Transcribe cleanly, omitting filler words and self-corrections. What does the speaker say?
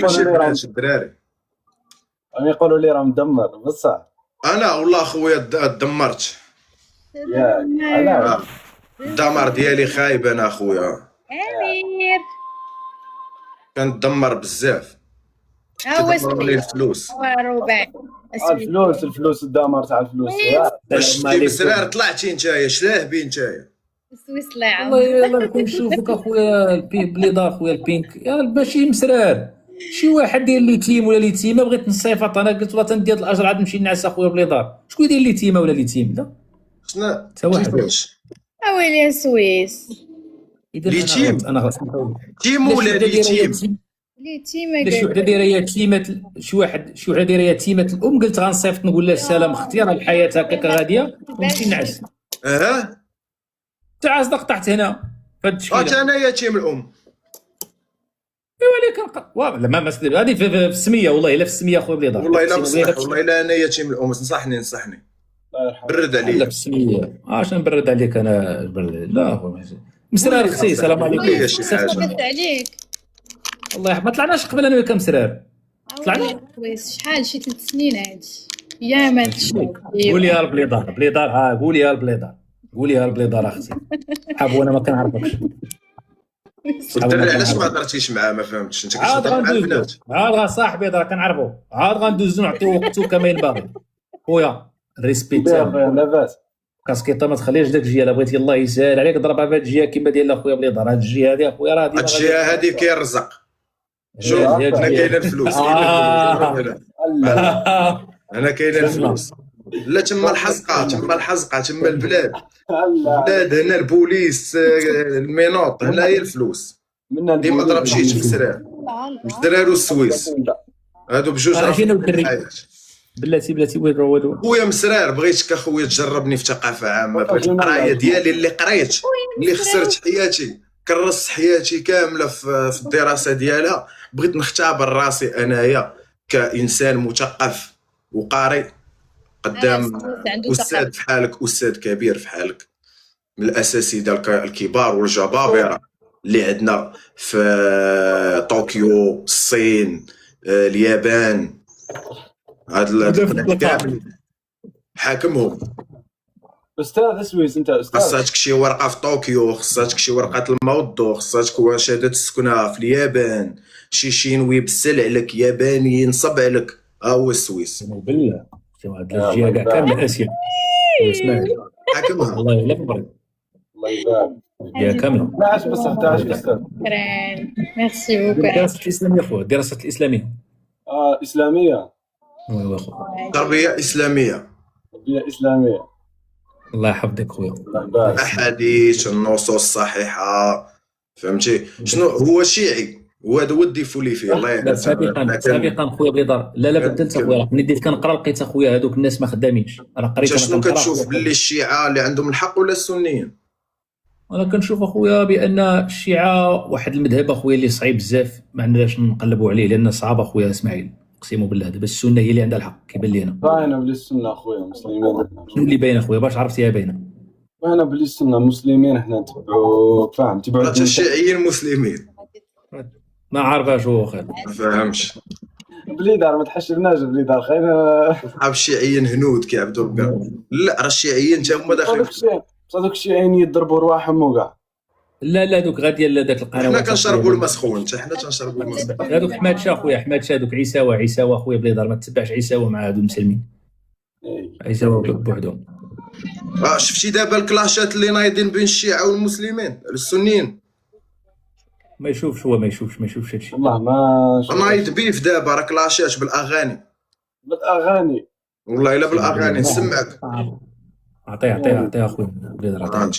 ماشي بنات الدراري. يقولوا لي راه مدمر بصح. انا والله خويا دمرت. ياك علاش؟ الدمار ديالي خايب انا خويا. امير كندمر بزاف. هو كيدمروا لي الفلوس. هو ربع الفلوس الدمار تاع الفلوس. باش تجيب سرار طلعتي نتايا شلاهبي نتايا. سويس لاعب والله يلا كنشوفك اخويا بليضه خويا البينك يا ماشي مسرار شي واحد داير لي تيم ولا لي تيمه بغيت نصيفط انا قلت والله تندير الاجر عاد نمشي نعس اخويا بليضه شكون يدير لي تيمه ولا لي تيم لا شنو تا واحد كيفاش اويلي سويس لي تيم انا غلط تيم ولا لي تيم لي تيما لا شي وحده دايره هي تيمه شي وحده دايره هي تيمه الام قلت غنصيفط نقول لها السلام اختي راه الحياه هكاك غاديه ونمشي نعس تعاس قطعت هنا فهاد التشكيله انايا تيم الام. ايوا لا ما هذه في السميه والله الا في السميه اخويا بليضه والله الا مصلح والله الا انايا تيم الام. نصحني الله يرحمه. برد لا عليا. في السميه اش نبرد عليك انا لا هو مسرار اختي السلام عليكم قولي شي حاجه. بس عليك والله ما طلعناش قبل انا وياك مسرار طلعنا سويس شحال شي 3 سنين هادشي يا ما تشوف قولي يا البليضار ها قولي يا البليضار اختي حاب وانا ما كنعرفكش الدراري علاش ما هضرتيش معاه ما فهمتش انت عاد كتهضر مع غندوزو البنات. عاد صاحبي راه كنعرفو عاد غندوزو نعطيو وقتو كما ينبغي خويا الريسبيت لاباس كاسكيطه ما تخليش داك الجهه الا بغيتي الله يسهل عليك ضربها في هاد الجهه كما ديال اخويا بليضار هاد الجهه هادي اخويا راه هاد الجهه هادي كيرزق. شوف هنا كاينه الفلوس. هنا كاينه الفلوس. لا تما الحزقه تما البلاد هنا البوليس المينوط هنا هي الفلوس. ديما ضرب شي مسرار مسرار والسويس هادو بجوج الحياه بلاتي وين روادو خويا مسرار بغيتك اخويا تجربني في ثقافه عامه. بغيت القرايه ديالي اللي قريت اللي خسرت حياتي كرست حياتي كامله في الدراسه ديالها. بغيت نختبر راسي انايا كانسان مثقف وقارئ قدام استاذ بحالك استاذ كبير بحالك من الاساتذه الكبار والجبابره اللي عندنا في طوكيو الصين اليابان. هاد كامل حاكمهم. استاذ سويس انت استاذ خصاتك شي ورقه في طوكيو خصاتك شي ورقه الموظف خصاتك شهاده السكنه في اليابان شي شينوي بسل عليك ياباني ينصب عليك هو السويس بالله هاد الجهه كاع كامله اسيا اسمع حاكمها والله الا كبرت الله يبارك الجهه كامله 12 بصح 11 استاذ. شكرا ميرسي بوكو الدراسه الاسلاميه خويا الدراسه الاسلاميه اسلاميه وي خويا تربيه اسلاميه تربيه اسلاميه. الله يحفظك خويا الله يبارك. احاديث النصوص الصحيحه فهمتي شنو هو شيعي وهذا هو الديفولي فيه الله يهديك. سابقا خويا بليضار لا بدلت اخويا ملي بديت كنقرا لقيت اخويا هذوك الناس ما خدامينش راه قريت انت شنو كتشوف باللي الشيعه اللي عندهم الحق ولا السنيين؟ انا كنشوف اخويا بان الشيعه واحد المذهب اخويا اللي صعيب بزاف ما عندناش نقلبوا عليه لان صعب اخويا اسماعيل اقسم بالله دابا السنه هي اللي عندها الحق كيبان لي انا. باينه بلي السنه اخويا مسلمين. شنو اللي باين اخويا باش عرفتيها باينه؟ باينه بلي السنه مسلمين حنا نتبعوا فاهم نتبعوا حتى الشيعيين مسلمين ما عارفاش هو اخويا ما فاهمش. بليدار ما تحشرناش بليدار خايف صحاب الشيعيين هنود كيعبدوا ربي. لا راه الشيعيين تا هما داخلين هذوك الشيعيين يضربوا رواحهم وكاع. لا دوك غادي داك القنوات حنا كنشربوا الماء سخون حتى حنا تنشربوا الماء سخون. هذوك حماد شاه خويا حماد شاه دوك عيساوه اخويا بليدار ما تتبعش عيساوه مع هادو المسلمين عيساوه بوحدهم. شفتي دابا الكلاشات اللي نايضين بين الشيعه والمسلمين السنيين ما يشوفش هو ما يشوفش هادشي والله ما نايض بيف دابا راه كلاشات بالاغاني والله الا بالاغاني نسمعك. عطيه اخويا بليدار عطيه.